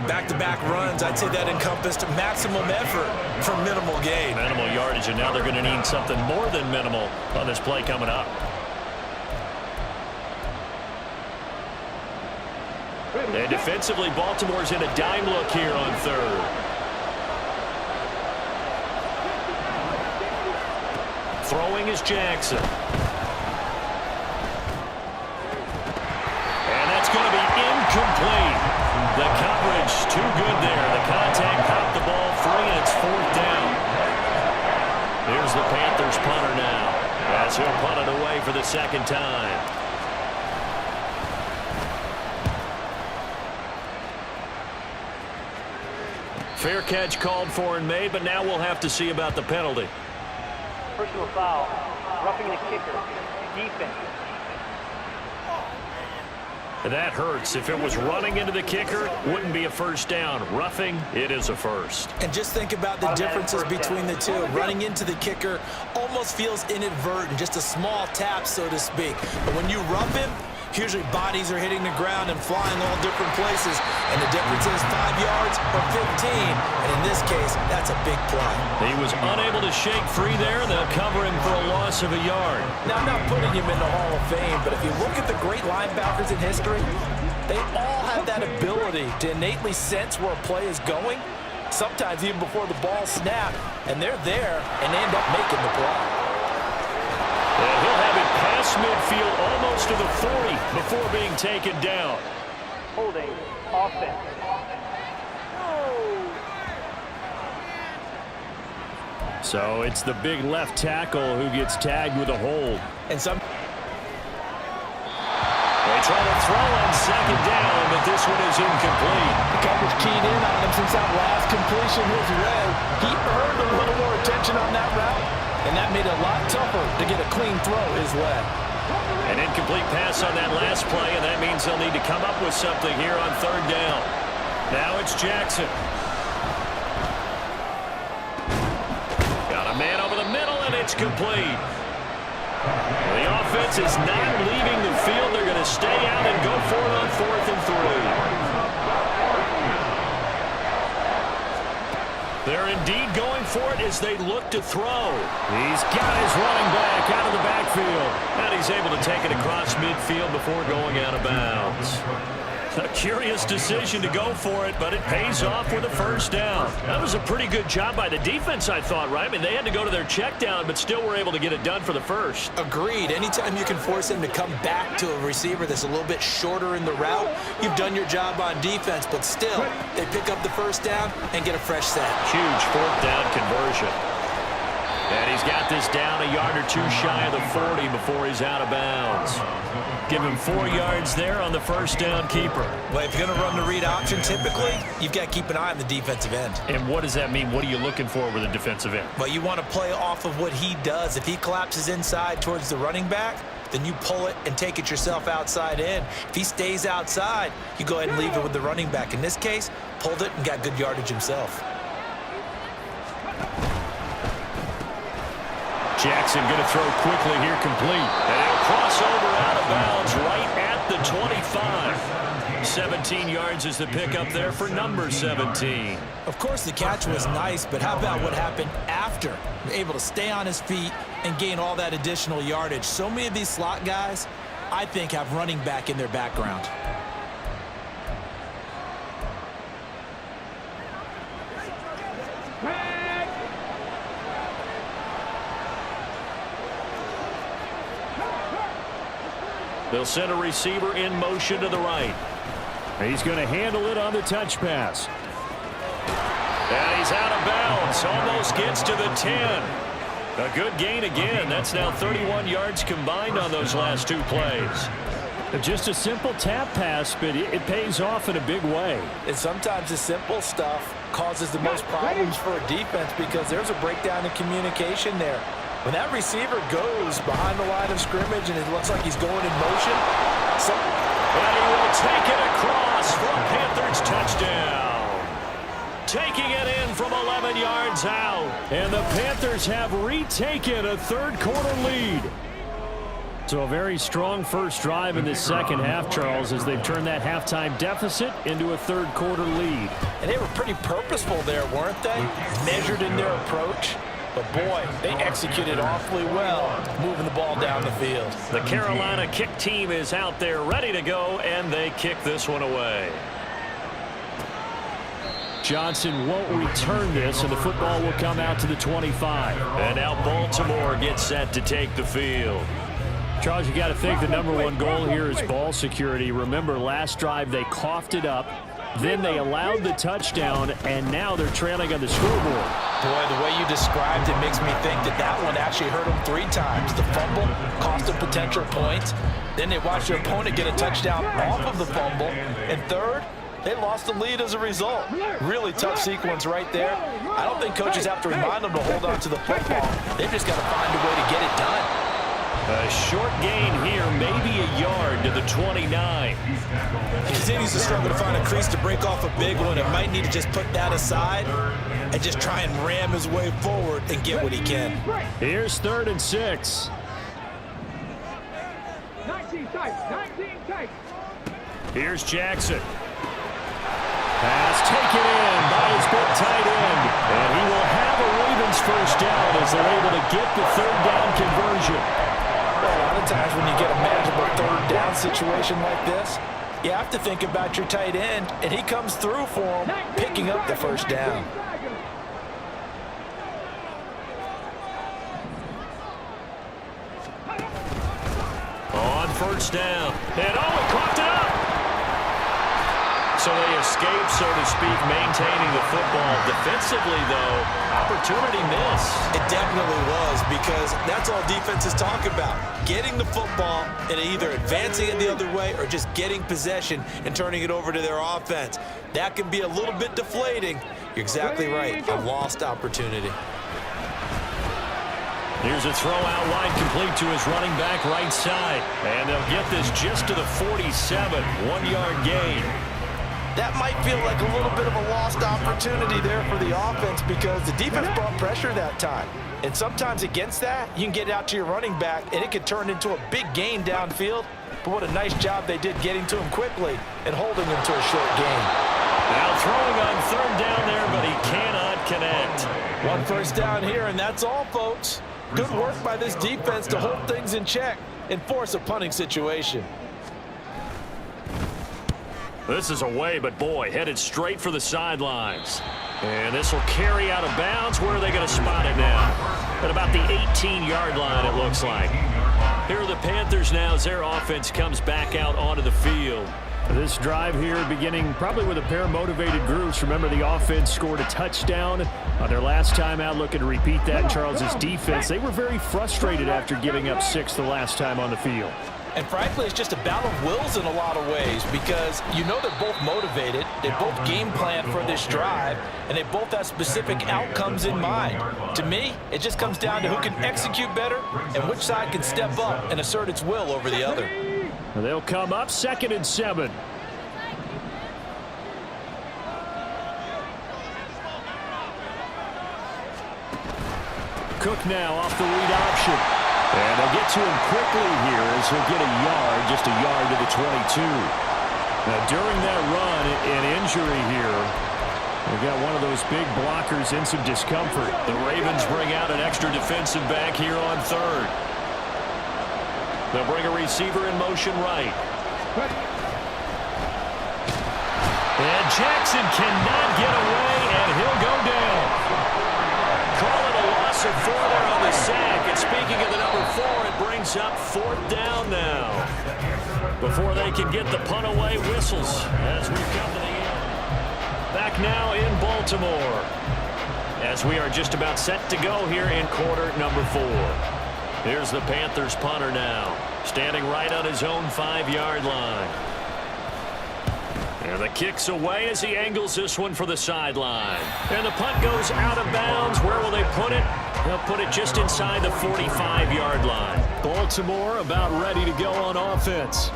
[SPEAKER 3] Back-to-back runs, I'd say that encompassed maximum effort for minimal gain.
[SPEAKER 2] Minimal yardage, and now they're going to need something more than minimal on this play coming up. And defensively, Baltimore's in a dime look here on 3rd. Throwing is Jackson. Going to be incomplete. The coverage too good there. The contact popped the ball free, and it's 4th down. Here's the Panthers punter now, as he'll punt it away for the 2nd time. Fair catch called for and made, but now we'll have to see about the penalty.
[SPEAKER 7] Personal foul. Roughing the kicker. Defense.
[SPEAKER 2] That hurts. If it was running into the kicker, wouldn't be a first down. Roughing, it is a first.
[SPEAKER 3] And just think about the differences between the two. Running into the kicker almost feels inadvertent, just a small tap, so to speak. But when you rough him, usually bodies are hitting the ground and flying all different places. And the difference is 5 yards or 15. And in this case, that's a big play.
[SPEAKER 2] He was unable to shake free there. They'll cover him for a loss of a yard.
[SPEAKER 6] Now, I'm not putting him in the Hall of Fame, but if you look at the great linebackers in history, they all have that ability to innately sense where a play is going, sometimes even before the ball snapped, and they're there, and they end up making the play.
[SPEAKER 2] And he'll have it past midfield almost to the 40 before being taken down.
[SPEAKER 7] Holding. Offense.
[SPEAKER 2] So it's the big left tackle who gets tagged with a hold.
[SPEAKER 3] And some...
[SPEAKER 2] They try to throw on second down, but this one is incomplete.
[SPEAKER 6] The coverage keyed in on him since that last completion his way. He earned a little more attention on that route, and that made it a lot tougher to get a clean throw his way.
[SPEAKER 2] An incomplete pass on that last play, and that means they'll need to come up with something here on third down. Now it's Jackson. Got a man over the middle, and it's complete. The offense is not leaving the field. They're going to stay out and go for it on 4th and 3. They're indeed going for it as they look to throw. He's got his running back out of the backfield. And he's able to take it across midfield before going out of bounds. A curious decision to go for it, but it pays off with a first down. That was a pretty good job by the defense, I thought, right? I mean, they had to go to their check down, but still were able to get it done for the first.
[SPEAKER 3] Agreed. Anytime you can force him to come back to a receiver that's a little bit shorter in the route, you've done your job on defense, but still, they pick up the first down and get a fresh set.
[SPEAKER 2] Huge 4th down conversion. And he's got this down a yard or two shy of the 40 before he's out of bounds. Give him 4 yards there on the first down keeper.
[SPEAKER 3] Well, if you're going to run the read option, typically, you've got to keep an eye on the defensive end.
[SPEAKER 2] And what does that mean? What are you looking for with a defensive end?
[SPEAKER 3] Well, you want to play off of what he does. If he collapses inside towards the running back, then you pull it and take it yourself outside in. If he stays outside, you go ahead and leave it with the running back. In this case, pulled it and got good yardage himself.
[SPEAKER 2] Jackson going to throw quickly here, complete. And he'll cross over out of bounds right at the 25. 17 yards is the pickup there for number 17.
[SPEAKER 3] Of course, the catch was nice, but how about what happened after? Able to stay on his feet and gain all that additional yardage. So many of these slot guys, I think, have running back in their background.
[SPEAKER 2] They'll send a receiver in motion to the right. He's going to handle it on the touch pass. And he's out of bounds. Almost gets to the 10. A good gain again. That's now 31 yards combined on those last 2 plays. Just a simple tap pass, but it pays off in a big way.
[SPEAKER 6] And sometimes the simple stuff causes the most problems for a defense because there's a breakdown in communication there. When that receiver goes behind the line of scrimmage and it looks like he's going in motion,
[SPEAKER 2] and he will take it across for a Panthers touchdown. Taking it in from 11 yards out. And the Panthers have retaken a third-quarter lead. So a very strong first drive in this second half, Charles, as they've turned that halftime deficit into a third-quarter lead.
[SPEAKER 6] And they were pretty purposeful there, weren't they? Measured in their approach. But, boy, they executed awfully well, moving the ball down the field.
[SPEAKER 2] The Carolina kick team is out there ready to go, and they kick this one away. Johnson won't return this, and the football will come out to the 25. And now Baltimore gets set to take the field. Charles, you got to think the number one goal here is ball security. Remember, last drive they coughed it up. Then they allowed the touchdown, and now they're trailing on the scoreboard.
[SPEAKER 6] Boy, the way you described it makes me think that one actually hurt them 3 times. The fumble cost them potential points. Then they watched their opponent get a touchdown off of the fumble. And third, they lost the lead as a result. Really tough sequence right there. I don't think coaches have to remind them to hold on to the football. They've just got to find a way to get it done.
[SPEAKER 2] A short gain here, maybe a yard to the 29.
[SPEAKER 3] He continues to struggle to find a crease to break off a big one. It might need to just put that aside and just try and ram his way forward and get what he can.
[SPEAKER 2] Here's 3rd and 6.
[SPEAKER 4] 19 tight, 19 tight.
[SPEAKER 2] Here's Jackson. Pass taken in by his big tight end. And he will have a Ravens first down as they're able to get the 3rd down conversion.
[SPEAKER 6] A lot of times when you get a manageable 3rd down situation like this, you have to think about your tight end, and he comes through for him, picking up the first down.
[SPEAKER 2] On first down. And he caught it up. So they escape, so to speak, maintaining the football. Defensively, though, opportunity miss.
[SPEAKER 3] It definitely was, because that's all defenses talk about. Getting the football and either advancing it the other way or just getting possession and turning it over to their offense. That can be a little bit deflating. You're exactly right. A lost opportunity.
[SPEAKER 2] Here's a throw out wide, complete to his running back right side. And they'll get this just to the 47, 1-yard gain.
[SPEAKER 6] That might feel like a little bit of a lost opportunity there for the offense because the defense brought pressure that time. And sometimes against that, you can get out to your running back, and it could turn into a big gain downfield. But what a nice job they did getting to him quickly and holding him to a short gain.
[SPEAKER 2] Now throwing on 3rd down there, but he cannot connect.
[SPEAKER 6] 1 first down here, and that's all, folks. Good work by this defense to hold things in check and force a punting situation.
[SPEAKER 2] This is away, but boy, headed straight for the sidelines. And this will carry out of bounds. Where are they going to spot it now? At about the 18-yard line, it looks like. Here are the Panthers now as their offense comes back out onto the field.
[SPEAKER 8] This drive here beginning probably with a pair of motivated groups. Remember, the offense scored a touchdown on their last time out. Looking to repeat that in Charles's defense. They were very frustrated after giving up 6 the last time on the field.
[SPEAKER 6] And frankly, it's just a battle of wills in a lot of ways because you know they're both motivated, they both game plan for this drive, and they both have specific outcomes in mind. To me, it just comes down to who can execute better and which side can step up and assert its will over the other.
[SPEAKER 8] They'll come up 2nd and 7. Cook now off the read option. And they'll get to him quickly here as he'll get a yard, just a yard to the 22. Now, during that run, an injury here. They've got one of those big blockers in some discomfort.
[SPEAKER 2] The Ravens bring out an extra defensive back here on 3rd. They'll bring a receiver in motion right. And Jackson cannot get away, and he'll go down. Call it a loss of 4 there on the sack. And speaking of the number 4, it brings up 4th down now. Before they can get the punt away, whistles as we come to the end. Back now in Baltimore as we are just about set to go here in quarter number 4. Here's the Panthers punter now, standing right on his own 5-yard line. And the kick's away as he angles this one for the sideline. And the punt goes out of bounds. Where will they put it? They'll put it just inside the 45-yard line.
[SPEAKER 8] Baltimore about ready to go on offense.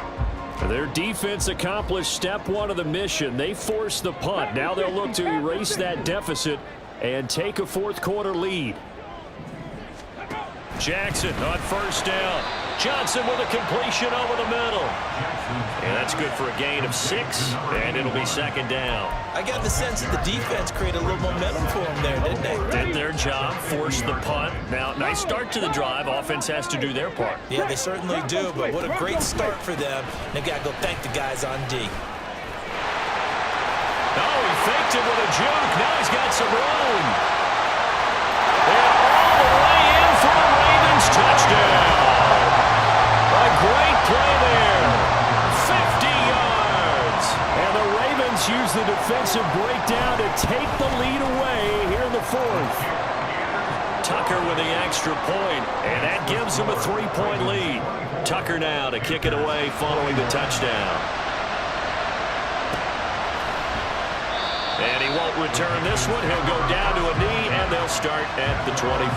[SPEAKER 8] Their defense accomplished step 1 of the mission. They forced the punt. Now they'll look to erase that deficit and take a 4th quarter lead.
[SPEAKER 2] Jackson on first down. Johnson with a completion over the middle. And that's good for a gain of 6, and it'll be 2nd down.
[SPEAKER 3] I got the sense that the defense created a little momentum for them there, didn't they?
[SPEAKER 2] Did their job, forced the punt. Now, nice start to the drive. Offense has to do their part.
[SPEAKER 3] Yeah, they certainly do, but what a great start for them. They got to go thank the guys on D.
[SPEAKER 2] Oh, he faked it with a juke. Now he's got some room. And all the way in for the Ravens touchdown. A great play there. 50 yards.
[SPEAKER 8] And the Ravens use the defensive breakdown to take the lead away here in the 4th.
[SPEAKER 2] Tucker with the extra point, and that gives them a 3-point lead. Tucker now to kick it away following the touchdown. And he won't return this one. He'll go down to a knee, and they'll start at the 25.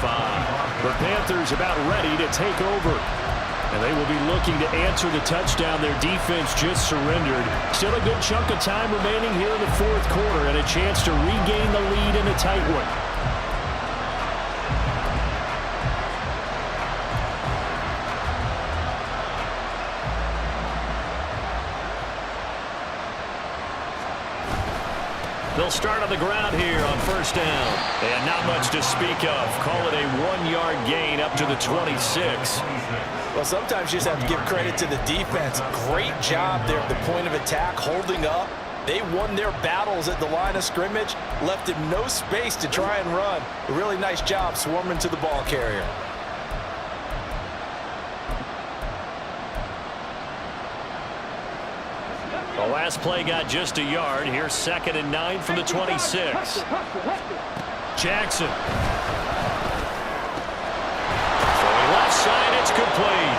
[SPEAKER 8] The Panthers about ready to take over.
[SPEAKER 2] And they will be looking to answer the touchdown their defense just surrendered. Still a good chunk of time remaining here in the fourth quarter and a chance to regain the lead in a tight one. They'll start on the ground here on first down. And not much to speak of. Call it a 1-yard gain up to the 26.
[SPEAKER 3] Well, sometimes you just have to give credit to the defense. Great job there at the point of attack, holding up. They won their battles at the line of scrimmage, left him no space to try and run. A really nice job swarming to the ball carrier.
[SPEAKER 2] The last play got just a yard. Here's 2nd and 9 from the 26. Jackson. Throwing left side, it's complete.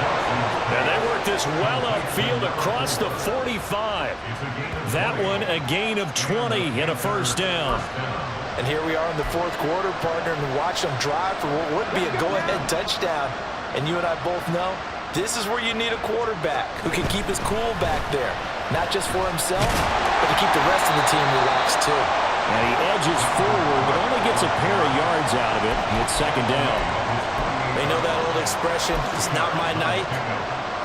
[SPEAKER 2] And they work this well upfield across the 45. That one a gain of 20 and a first down.
[SPEAKER 3] And here we are in the fourth quarter, partner, and watch them drive for what would be a go-ahead touchdown. And you and I both know this is where you need a quarterback who can keep his cool back there. Not just for himself, but to keep the rest of the team relaxed, too.
[SPEAKER 2] And he edges forward, but only gets a pair of yards out of it. It's 2nd down.
[SPEAKER 3] They know that old expression, it's not my night.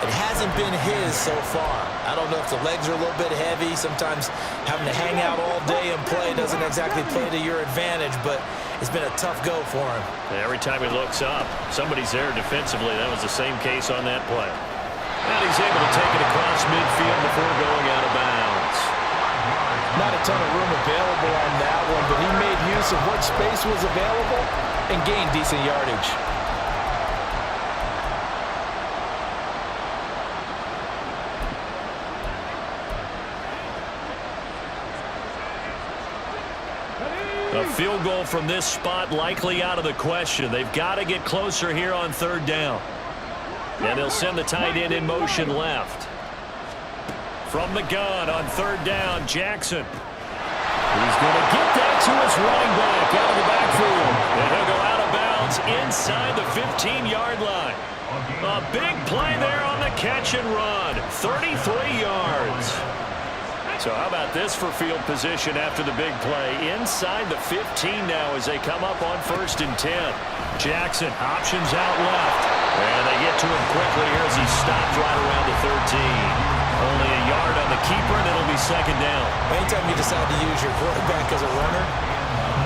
[SPEAKER 3] It hasn't been his so far. I don't know if the legs are a little bit heavy. Sometimes having to hang out all day and play doesn't exactly play to your advantage, but it's been a tough go for him.
[SPEAKER 2] And every time he looks up, somebody's there defensively. That was the same case on that play. And he's able to take it across midfield before going out of bounds.
[SPEAKER 6] Not a ton of room available on that one, but he made use of what space was available and gained decent yardage.
[SPEAKER 2] A field goal from this spot likely out of the question. They've got to get closer here on 3rd down. And they'll send the tight end in motion left. From the gun on 3rd down, Jackson. He's going to get that to his running back out of the backfield. And he'll go out of bounds inside the 15-yard line. A big play there on the catch and run. 33 yards. So how about this for field position after the big play? Inside the 15 now as they come up on 1st and 10. Jackson options out left. And they get to him quickly here as he stops right around the 13. Only a yard on the keeper, and it'll be 2nd down.
[SPEAKER 3] Anytime you decide to use your quarterback as a runner,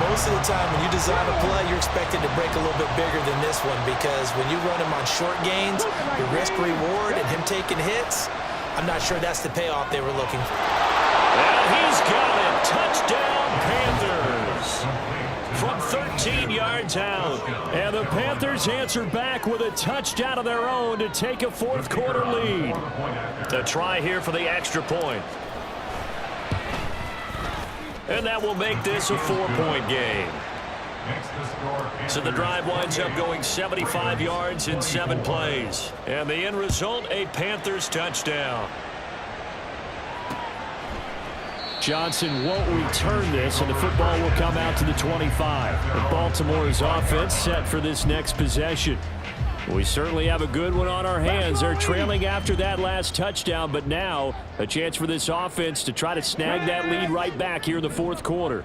[SPEAKER 3] most of the time when you design a play, you're expected to break a little bit bigger than this one, because when you run him on short gains, the risk-reward and him taking hits, I'm not sure that's the payoff they were looking for.
[SPEAKER 2] And he's got it. Touchdown, Panthers. From 13 yards out. And the Panthers answer back with a touchdown of their own to take a fourth quarter lead. The try here for the extra point. And that will make this a 4-point game. So the drive winds up going 75 yards in 7 plays. And the end result, a Panthers touchdown. Johnson won't return this, and the football will come out to the 25. And Baltimore's offense set for this next possession. We certainly have a good one on our hands. They're trailing after that last touchdown, but now a chance for this offense to try to snag that lead right back here in the fourth quarter.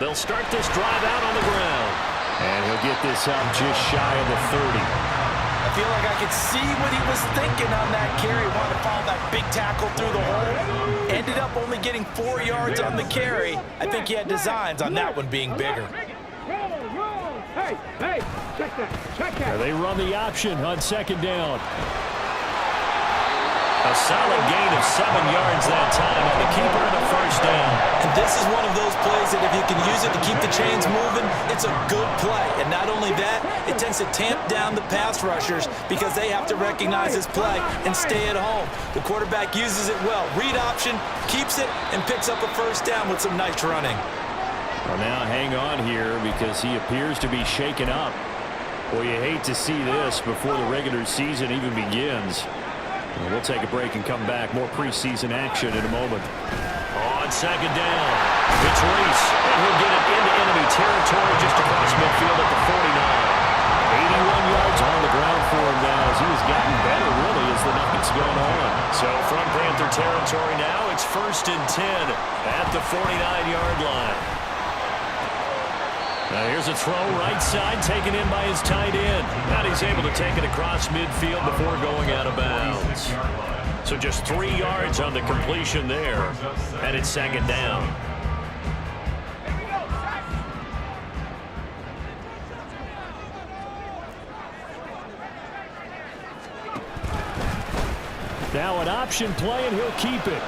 [SPEAKER 2] They'll start this drive out on the ground. And he'll get this up just shy of the 30.
[SPEAKER 3] I feel like I could see what he was thinking on that carry. Wanted to follow that big tackle through the hole. Ended up only getting 4 yards on the carry. I think he had designs on that one being bigger.
[SPEAKER 4] Hey, check that.
[SPEAKER 2] They run the option on 2nd down. A solid gain of 7 yards that time on the keeper and a first down.
[SPEAKER 3] And this is one of those plays that if you can use it to keep the chains moving, it's a good play. And not only that, it tends to tamp down the pass rushers because they have to recognize this play and stay at home. The quarterback uses it well. Read option, keeps it, and picks up a first down with some nice running.
[SPEAKER 2] Well, now hang on here because he appears to be shaken up. Well, you hate to see this before the regular season even begins. We'll take a break and come back. More preseason action in a moment. On 2nd down, it's Reese, and he'll get it into enemy territory just across midfield at the 49.
[SPEAKER 8] yards on the ground for him now as he has gotten better, really, as the night's gone on.
[SPEAKER 2] So from Panther territory now, it's 1st and 10 at the 49-yard line. Now here's a throw right side taken in by his tight end. And he's able to take it across midfield before going out of bounds. So just 3 yards on the completion there. And it's 2nd down.
[SPEAKER 8] Now an option play, and he'll keep it.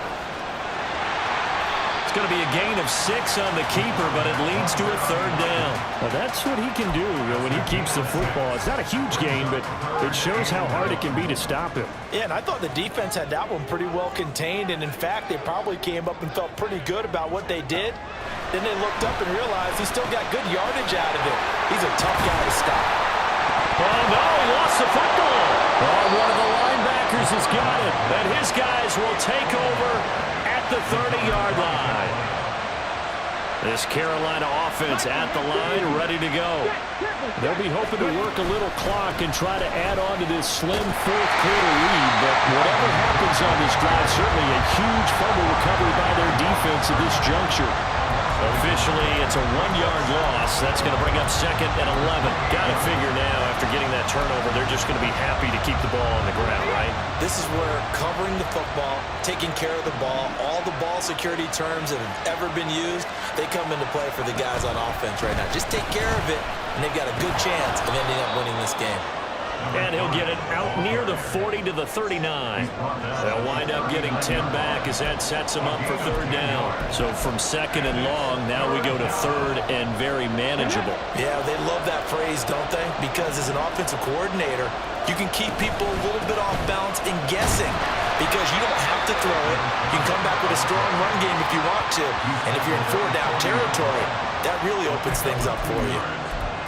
[SPEAKER 2] It's going to be a gain of 6 on the keeper, but it leads to a 3rd down.
[SPEAKER 8] Well, that's what he can do when he keeps the football. It's not a huge gain, but it shows how hard it can be to stop him.
[SPEAKER 3] Yeah, and I thought the defense had that one pretty well contained, and in fact, they probably came up and felt pretty good about what they did. Then they looked up and realized he still got good yardage out of it. He's a tough guy to stop.
[SPEAKER 2] Oh, no, he lost the football. Oh, one of the linebackers has got it. And his guys will take over at the 30-yard line. This Carolina offense at the line, ready to go.
[SPEAKER 8] They'll be hoping to work a little clock and try to add on to this slim 4th quarter lead. But whatever happens on this drive, certainly a huge fumble recovery by their defense at this juncture.
[SPEAKER 2] Officially, it's a 1-yard loss. That's going to bring up 2nd and 11. Got to figure now, after getting that turnover, they're just going to be happy to keep the ball on the ground, right?
[SPEAKER 3] This is where covering the football, taking care of the ball, all the ball security terms that have ever been used, they come into play for the guys on offense right now. Just take care of it, and they've got a good chance of ending up winning this game.
[SPEAKER 2] And he'll get it out near the 40 to the 39. They'll wind up getting 10 back as that sets them up for 3rd down. So from 2nd and long, now we go to 3rd and very manageable.
[SPEAKER 3] Yeah, they love that phrase, don't they? Because as an offensive coordinator, you can keep people a little bit off balance and guessing because you don't have to throw it. You can come back with a strong run game if you want to. And if you're in 4-down territory, that really opens things up for you.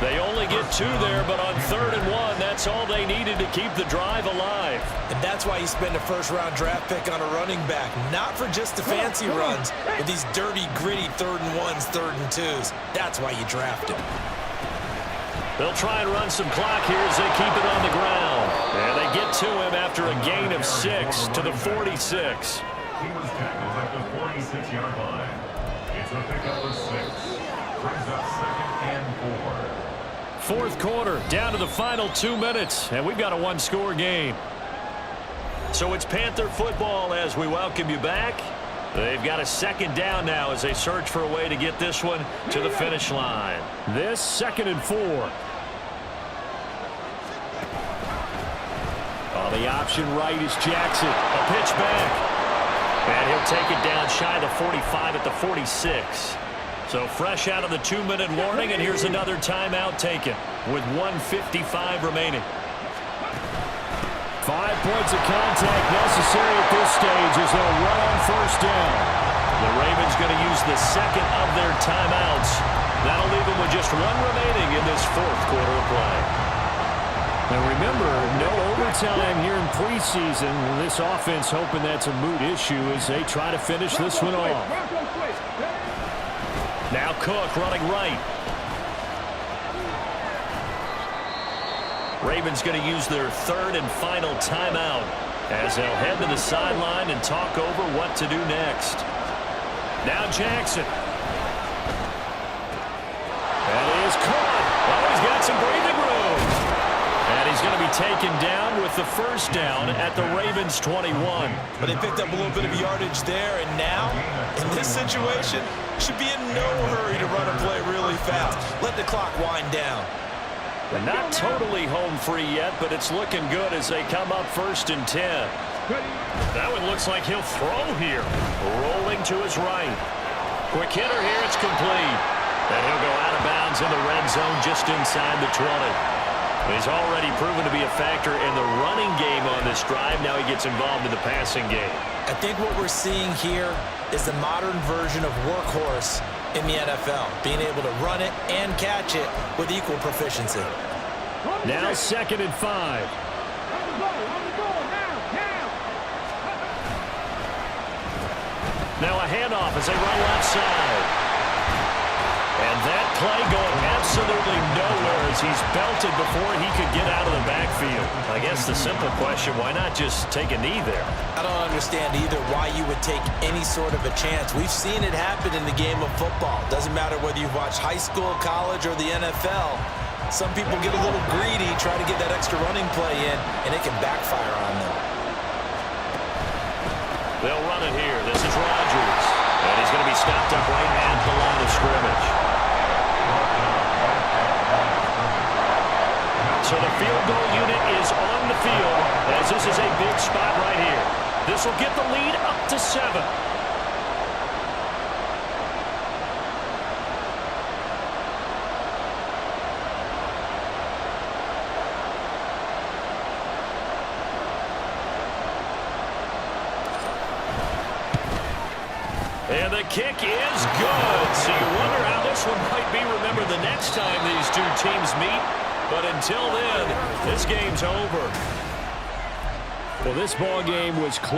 [SPEAKER 2] They only get 2 there, but on 3rd and 1, that's all they needed to keep the drive alive.
[SPEAKER 3] And that's why you spend a 1st-round draft pick on a running back, not for just the fancy runs, but these dirty, gritty 3rd and 1s, 3rd and 2s. That's why you draft him.
[SPEAKER 2] They'll try and run some clock here as they keep it on the ground. And they get to him after a gain of 6 to the 46.
[SPEAKER 5] He was tackled at the 46-yard line. It's a pickup of 6. Brings up 2nd and 4.
[SPEAKER 2] 4th quarter, down to the final 2 minutes, and we've got a 1-score game. So it's Panther football as we welcome you back. They've got a 2nd down now as they search for a way to get this one to the finish line.
[SPEAKER 8] This 2nd and 4.
[SPEAKER 2] On the option right is Jackson. A pitch back. And he'll take it down shy of the 45 at the 46. So fresh out of the 2-minute warning, and here's another timeout taken with 1:55 remaining.
[SPEAKER 8] 5 points of contact necessary at this stage as they'll run on 1st down.
[SPEAKER 2] The Ravens going to use the 2nd of their timeouts. That'll leave them with just 1 remaining in this 4th quarter of play.
[SPEAKER 8] Now remember, no overtime here in preseason. This offense hoping that's a moot issue as they try to finish this one off.
[SPEAKER 2] Now Cook running right. Ravens going to use their 3rd and final timeout as they'll head to the sideline and talk over what to do next. Now Jackson. That is caught. Oh, he's got some breathing room. And he's going to be taken down with the 1st down at the Ravens 21.
[SPEAKER 3] But they picked up a little bit of yardage there, and now, in this situation, should be in no hurry to run a play really fast. Let the clock wind down.
[SPEAKER 2] They're not totally home free yet, but it's looking good as they come up 1st and 10. That one looks like he'll throw here. Rolling to his right. Quick hitter here, it's complete. And he'll go out of bounds in the red zone just inside the 20. He's already proven to be a factor in the running game on this drive. Now he gets involved in the passing game.
[SPEAKER 3] I think what we're seeing here is the modern version of workhorse in the NFL, being able to run it and catch it with equal proficiency.
[SPEAKER 8] Now 2nd and 5.
[SPEAKER 2] Now a handoff as they run left side. And that play going absolutely nowhere as he's belted before he could get out of the backfield. I guess the simple question, why not just take a knee there?
[SPEAKER 3] I don't understand either why you would take any sort of a chance. We've seen it happen in the game of football. Doesn't matter whether you've watched high school, college, or the NFL. Some people get a little greedy, try to get that extra running play in, and it can backfire on them.
[SPEAKER 2] They'll run it here. This is Rodgers. And he's going to be stopped up right at the line of scrimmage. So the field goal unit is on the field as this is a big spot right here. This will get the lead up to 7. And the kick is good. So you wonder how this one might be remembered the next time these two teams meet. But until then, this game's over.
[SPEAKER 8] Well, this ball game was close.